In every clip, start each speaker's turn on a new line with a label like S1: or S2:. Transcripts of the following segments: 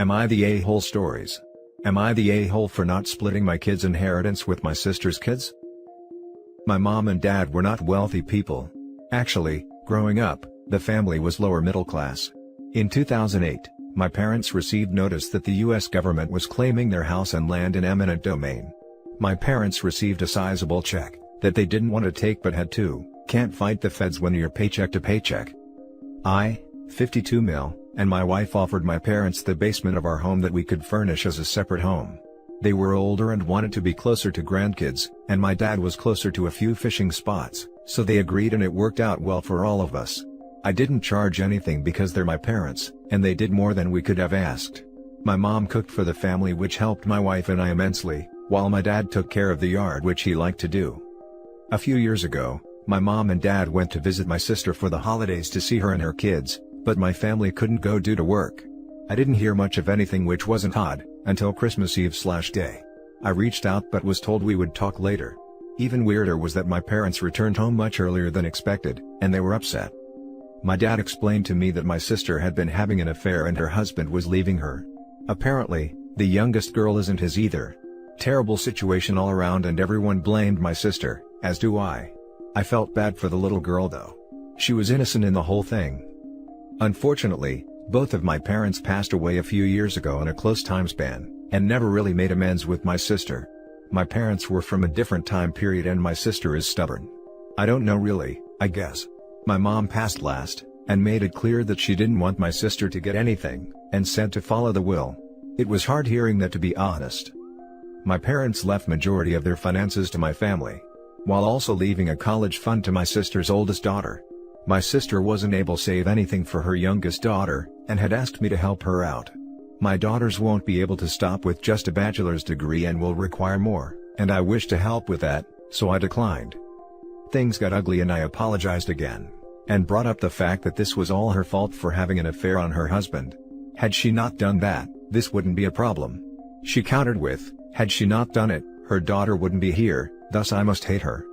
S1: Am I the a-hole stories? Am I the a-hole for not splitting my kids' inheritance with my sister's kids? My mom and dad were not wealthy people. Actually, growing up, the family was lower middle class. In 2008, my parents received notice that the US government was claiming their house and land in eminent domain. My parents received a sizable check that they didn't want to take but had to. Can't fight the feds when you're paycheck to paycheck. 52 mil, and my wife offered my parents the basement of our home that we could furnish as a separate home. They were older and wanted to be closer to grandkids, and my dad was closer to a few fishing spots, so they agreed and it worked out well for all of us. I didn't charge anything because they're my parents, and they did more than we could have asked. My mom cooked for the family, which helped my wife and I immensely, while my dad took care of the yard, which he liked to do. A few years ago, my mom and dad went to visit my sister for the holidays to see her and her kids, but my family couldn't go due to work. I didn't hear much of anything, which wasn't odd, until Christmas Eve/day. I reached out but was told we would talk later. Even weirder was that my parents returned home much earlier than expected, and they were upset. My dad explained to me that my sister had been having an affair and her husband was leaving her. Apparently, the youngest girl isn't his either. Terrible situation all around, and everyone blamed my sister, as do I. I felt bad for the little girl though. She was innocent in the whole thing. Unfortunately, both of my parents passed away a few years ago in a close time span, and never really made amends with my sister. My parents were from a different time period and my sister is stubborn. I don't know really, I guess. My mom passed last, and made it clear that she didn't want my sister to get anything, and said to follow the will. It was hard hearing that, to be honest. My parents left majority of their finances to my family, while also leaving a college fund to my sister's oldest daughter. My sister wasn't able to save anything for her youngest daughter, and had asked me to help her out. My daughters won't be able to stop with just a bachelor's degree and will require more, and I wish to help with that, so I declined. Things got ugly and I apologized again, and brought up the fact that this was all her fault for having an affair on her husband. Had she not done that, this wouldn't be a problem. She countered with, had she not done it, her daughter wouldn't be here, thus I must hate her.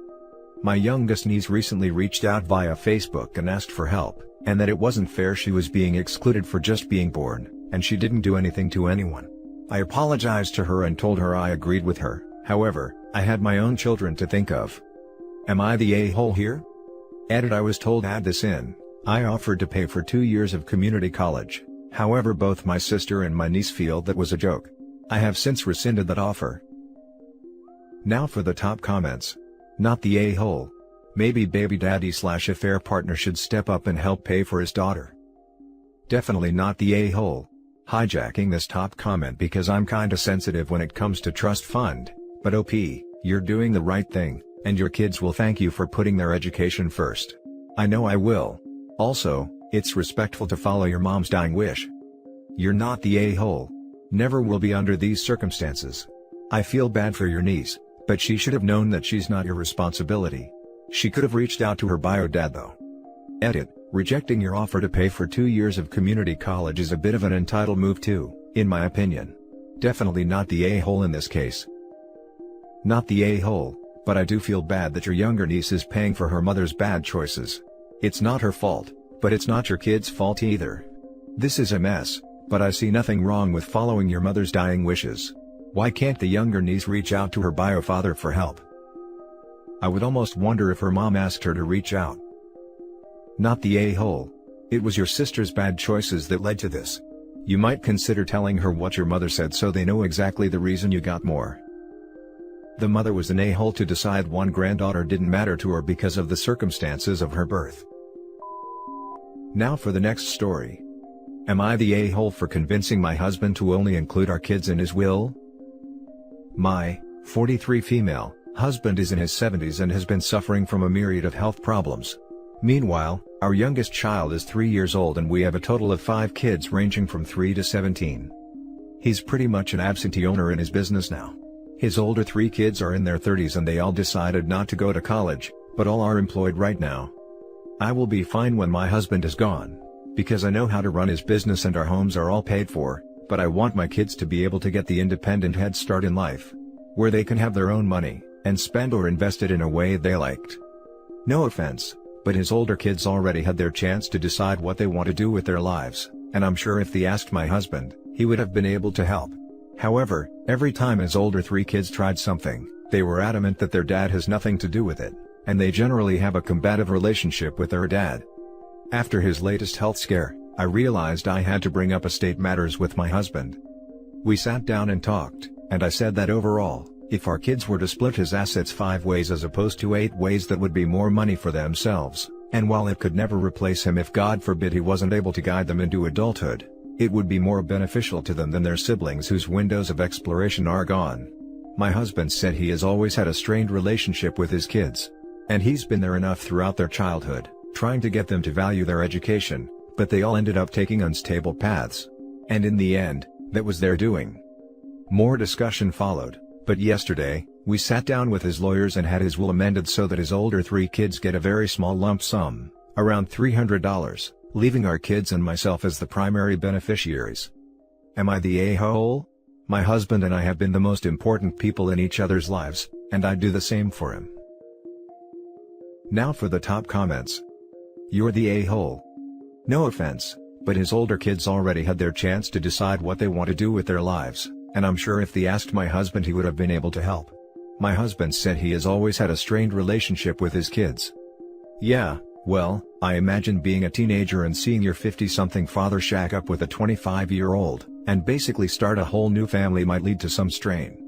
S1: My youngest niece recently reached out via Facebook and asked for help, and that it wasn't fair she was being excluded for just being born, and she didn't do anything to anyone. I apologized to her and told her I agreed with her. However, I had my own children to think of. Am I the a-hole here? Edit: I was told add this in. I offered to pay for 2 years of community college, however both my sister and my niece feel that was a joke. I have since rescinded that offer. Now for the top comments. Not the a-hole. Maybe baby daddy/affair partner should step up and help pay for his daughter. Definitely not the a-hole. Hijacking this top comment because I'm kinda sensitive when it comes to trust fund, but OP, you're doing the right thing, and your kids will thank you for putting their education first. I know I will. Also, it's respectful to follow your mom's dying wish. You're not the a-hole. Never will be under these circumstances. I feel bad for your niece, but she should have known that she's not your responsibility. She could have reached out to her bio dad though. Edit: rejecting your offer to pay for 2 years of community college is a bit of an entitled move too, in my opinion. Definitely not the a-hole in this case. Not the a-hole, but I do feel bad that your younger niece is paying for her mother's bad choices. It's not her fault, but it's not your kid's fault either. This is a mess, but I see nothing wrong with following your mother's dying wishes. Why can't the younger niece reach out to her bio father for help? I would almost wonder if her mom asked her to reach out. Not the a-hole. It was your sister's bad choices that led to this. You might consider telling her what your mother said so they know exactly the reason you got more. The mother was an a-hole to decide one granddaughter didn't matter to her because of the circumstances of her birth. Now for the next story. Am I the a-hole for convincing my husband to only include our kids in his will? My 43 female husband is in his 70s and has been suffering from a myriad of health problems. Meanwhile, our youngest child is 3 years old and we have a total of 5 kids ranging from 3 to 17. He's pretty much an absentee owner in his business now. His older 3 kids are in their 30s and they all decided not to go to college, but all are employed right now. I will be fine when my husband is gone, because I know how to run his business and our homes are all paid for, but I want my kids to be able to get the independent head start in life, where they can have their own money, and spend or invest it in a way they liked. No offense, but his older kids already had their chance to decide what they want to do with their lives, and I'm sure if they asked my husband, he would have been able to help. However, every time his older 3 kids tried something, they were adamant that their dad has nothing to do with it, and they generally have a combative relationship with their dad. After his latest health scare, I realized I had to bring up estate matters with my husband. We sat down and talked, and I said that overall, if our kids were to split his assets 5 ways as opposed to 8 ways, that would be more money for themselves, and while it could never replace him if God forbid he wasn't able to guide them into adulthood, it would be more beneficial to them than their siblings whose windows of exploration are gone. My husband said he has always had a strained relationship with his kids. And he's been there enough throughout their childhood, trying to get them to value their education, but they all ended up taking unstable paths. And in the end, that was their doing. More discussion followed, but yesterday, we sat down with his lawyers and had his will amended so that his older 3 kids get a very small lump sum, around $300, leaving our kids and myself as the primary beneficiaries. Am I the a-hole? My husband and I have been the most important people in each other's lives, and I'd do the same for him. Now for the top comments. You're the a-hole. No offense, but his older kids already had their chance to decide what they want to do with their lives, and I'm sure if they asked my husband he would have been able to help. My husband said he has always had a strained relationship with his kids. Yeah, well, I imagine being a teenager and seeing your 50-something father shack up with a 25-year-old, and basically start a whole new family might lead to some strain.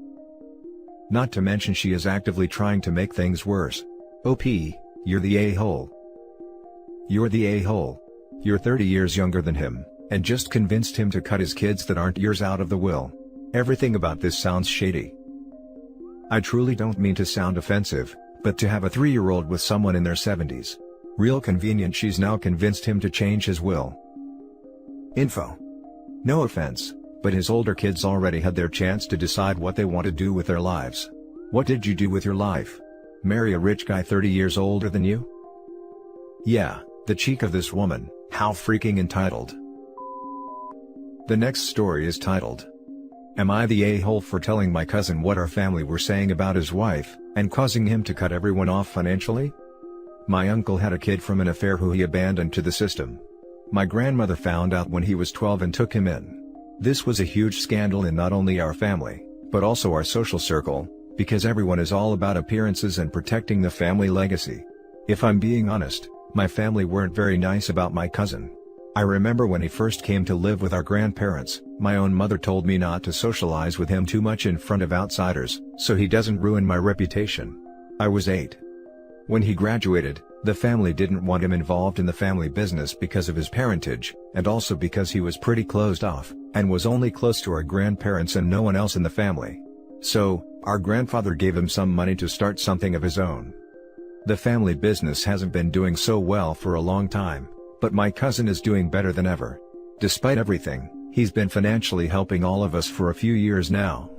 S1: Not to mention she is actively trying to make things worse. OP, you're the a-hole. You're the a-hole. You're 30 years younger than him, and just convinced him to cut his kids that aren't yours out of the will. Everything about this sounds shady. I truly don't mean to sound offensive, but to have a 3-year-old with someone in their 70s. Real convenient she's now convinced him to change his will. Info. No offense, but his older kids already had their chance to decide what they want to do with their lives. What did you do with your life? Marry a rich guy 30 years older than you? Yeah, the cheek of this woman, how freaking entitled. The next story is titled, Am I the a-hole for telling my cousin what our family were saying about his wife, and causing him to cut everyone off financially? My uncle had a kid from an affair who he abandoned to the system. My grandmother found out when he was 12 and took him in. This was a huge scandal in not only our family, but also our social circle, because everyone is all about appearances and protecting the family legacy. If I'm being honest, my family weren't very nice about my cousin. I remember when he first came to live with our grandparents, my own mother told me not to socialize with him too much in front of outsiders, so he doesn't ruin my reputation. I was 8. When he graduated, the family didn't want him involved in the family business because of his parentage, and also because he was pretty closed off, and was only close to our grandparents and no one else in the family. So, our grandfather gave him some money to start something of his own. The family business hasn't been doing so well for a long time, but my cousin is doing better than ever. Despite everything, he's been financially helping all of us for a few years now.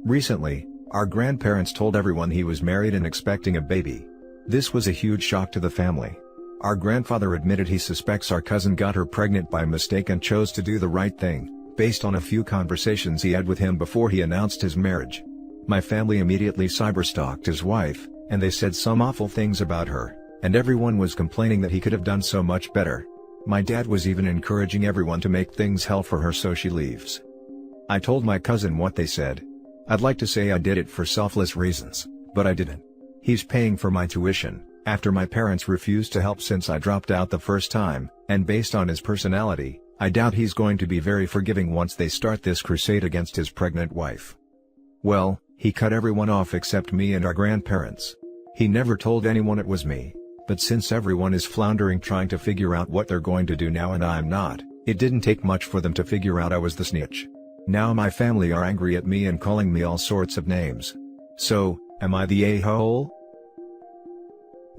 S1: Recently, our grandparents told everyone he was married and expecting a baby. This was a huge shock to the family. Our grandfather admitted he suspects our cousin got her pregnant by mistake and chose to do the right thing, based on a few conversations he had with him before he announced his marriage. My family immediately cyberstalked his wife, and they said some awful things about her, and everyone was complaining that he could have done so much better. My dad was even encouraging everyone to make things hell for her so she leaves. I told my cousin what they said. I'd like to say I did it for selfless reasons, but I didn't. He's paying for my tuition, after my parents refused to help since I dropped out the first time, and based on his personality, I doubt he's going to be very forgiving once they start this crusade against his pregnant wife. Well, he cut everyone off except me and our grandparents. He never told anyone it was me, but since everyone is floundering trying to figure out what they're going to do now and I'm not, it didn't take much for them to figure out I was the snitch. Now my family are angry at me and calling me all sorts of names. So, am I the a-hole?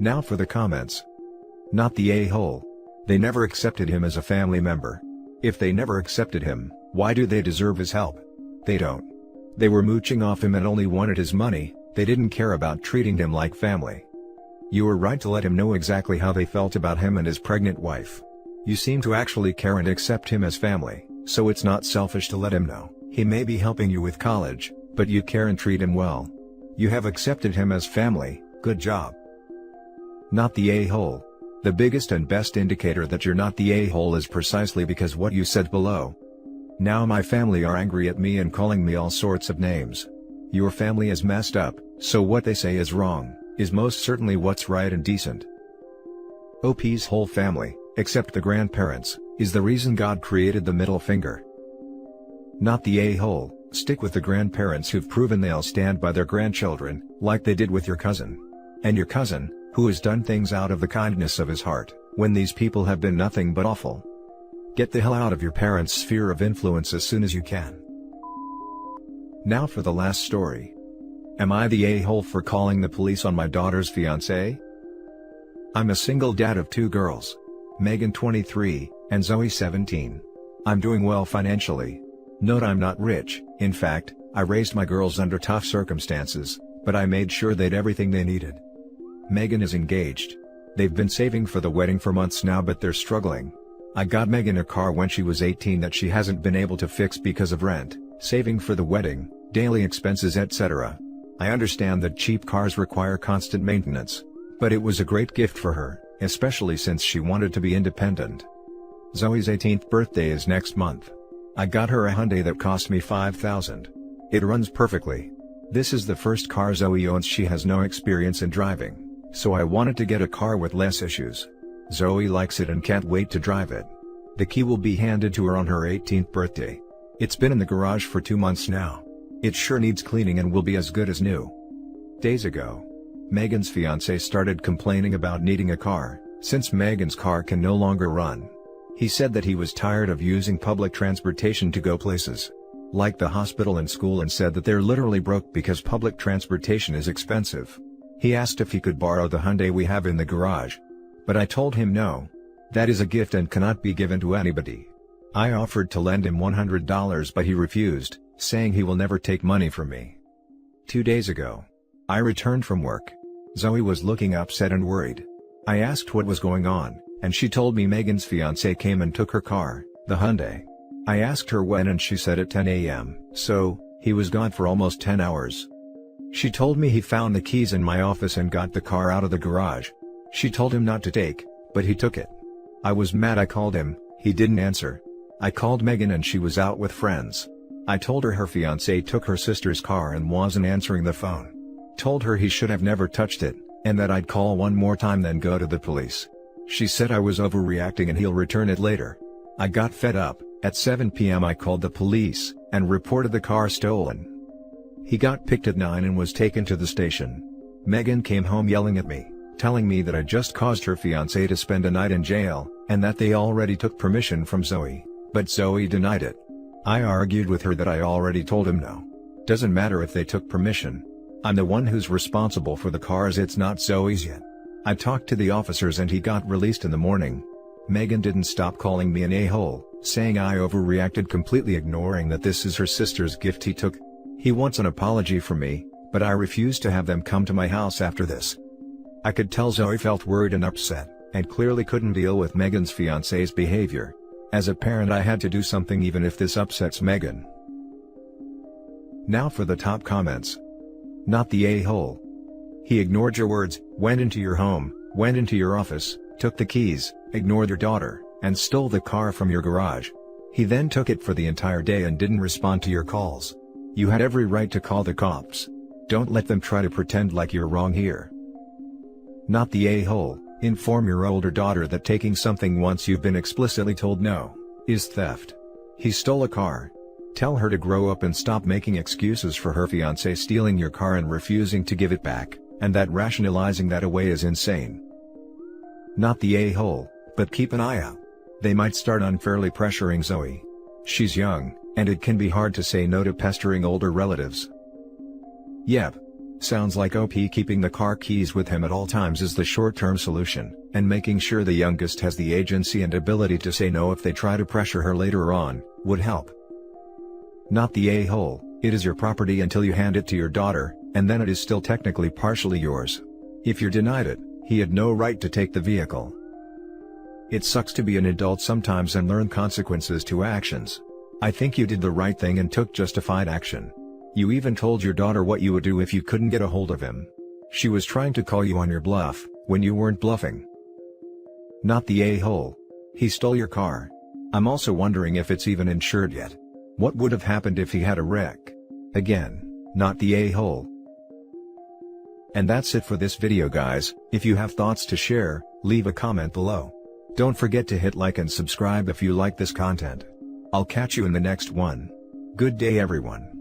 S1: Now for the comments. Not the a-hole. They never accepted him as a family member. If they never accepted him, why do they deserve his help? They don't. They were mooching off him and only wanted his money, they didn't care about treating him like family. You were right to let him know exactly how they felt about him and his pregnant wife. You seem to actually care and accept him as family, so it's not selfish to let him know. He may be helping you with college, but you care and treat him well. You have accepted him as family, good job. Not the a-hole. The biggest and best indicator that you're not the a-hole is precisely because what you said below. Now my family are angry at me and calling me all sorts of names. Your family is messed up, so what they say is wrong, is most certainly what's right and decent. OP's whole family, except the grandparents, is the reason God created the middle finger. Not the a-hole. Stick with the grandparents who've proven they'll stand by their grandchildren, like they did with your cousin. And your cousin, who has done things out of the kindness of his heart, when these people have been nothing but awful. Get the hell out of your parents' sphere of influence as soon as you can. Now for the last story. Am I the a-hole for calling the police on my daughter's fiancé? I'm a single dad of 2 girls. Megan 23, and Zoe 17. I'm doing well financially. Note I'm not rich. In fact, I raised my girls under tough circumstances, but I made sure they'd everything they needed. Megan is engaged. They've been saving for the wedding for months now, but they're struggling. I got Megan a car when she was 18 that she hasn't been able to fix because of rent, saving for the wedding, daily expenses, etc. I understand that cheap cars require constant maintenance, but it was a great gift for her, especially since she wanted to be independent. Zoe's 18th birthday is next month. I got her a Hyundai that cost me $5,000. It runs perfectly. This is the first car Zoe owns. She has no experience in driving, so I wanted to get a car with less issues. Zoe likes it and can't wait to drive it. The key will be handed to her on her 18th birthday. It's been in the garage for 2 months now. It sure needs cleaning and will be as good as new. Days ago, Megan's fiancé started complaining about needing a car, since Megan's car can no longer run. He said that he was tired of using public transportation to go places, like the hospital and school, and said that they're literally broke because public transportation is expensive. He asked if he could borrow the Hyundai we have in the garage. But I told him no. That is a gift and cannot be given to anybody. I offered to lend him $100 but he refused, saying he will never take money from me. 2 days ago, I returned from work. Zoe was looking upset and worried. I asked what was going on, and she told me Megan's fiancé came and took her car, the Hyundai. I asked her when and she said at 10 a.m., so, he was gone for almost 10 hours. She told me he found the keys in my office and got the car out of the garage. She told him not to take, but he took it. I was mad. I called him, he didn't answer. I called Megan and she was out with friends. I told her fiancé took her sister's car and wasn't answering the phone. Told her he should have never touched it, and that I'd call one more time then go to the police. She said I was overreacting and he'll return it later. I got fed up. At 7 p.m. I called the police, and reported the car stolen. He got picked at 9 and was taken to the station. Megan came home yelling at me, telling me that I just caused her fiancé to spend a night in jail, and that they already took permission from Zoe, but Zoe denied it. I argued with her that I already told him no. Doesn't matter if they took permission. I'm the one who's responsible for the cars, it's not Zoe's yet. I talked to the officers and he got released in the morning. Megan didn't stop calling me an a-hole, saying I overreacted, completely ignoring that this is her sister's gift he took. He wants an apology from me, but I refused to have them come to my house after this. I could tell Zoe felt worried and upset, and clearly couldn't deal with Megan's fiancé's behavior. As a parent I had to do something even if this upsets Megan. Now for the top comments. Not the a-hole. He ignored your words, went into your home, went into your office, took the keys, ignored your daughter, and stole the car from your garage. He then took it for the entire day and didn't respond to your calls. You had every right to call the cops. Don't let them try to pretend like you're wrong here. Not the a-hole. Inform your older daughter that taking something once you've been explicitly told no, is theft. He stole a car. Tell her to grow up and stop making excuses for her fiancé stealing your car and refusing to give it back, and that rationalizing that away is insane. Not the a-hole, but keep an eye out. They might start unfairly pressuring Zoe. She's young, and it can be hard to say no to pestering older relatives. Yep. Sounds like OP keeping the car keys with him at all times is the short-term solution, and making sure the youngest has the agency and ability to say no if they try to pressure her later on, would help. Not the a-hole. It is your property until you hand it to your daughter, and then it is still technically partially yours. If you're denied it, he had no right to take the vehicle. It sucks to be an adult sometimes and learn consequences to actions. I think you did the right thing and took justified action. You even told your daughter what you would do if you couldn't get a hold of him. She was trying to call you on your bluff, when you weren't bluffing. Not the a-hole. He stole your car. I'm also wondering if it's even insured yet. What would have happened if he had a wreck? Again, not the a-hole. And that's it for this video guys. If you have thoughts to share, leave a comment below. Don't forget to hit like and subscribe if you like this content. I'll catch you in the next one. Good day everyone.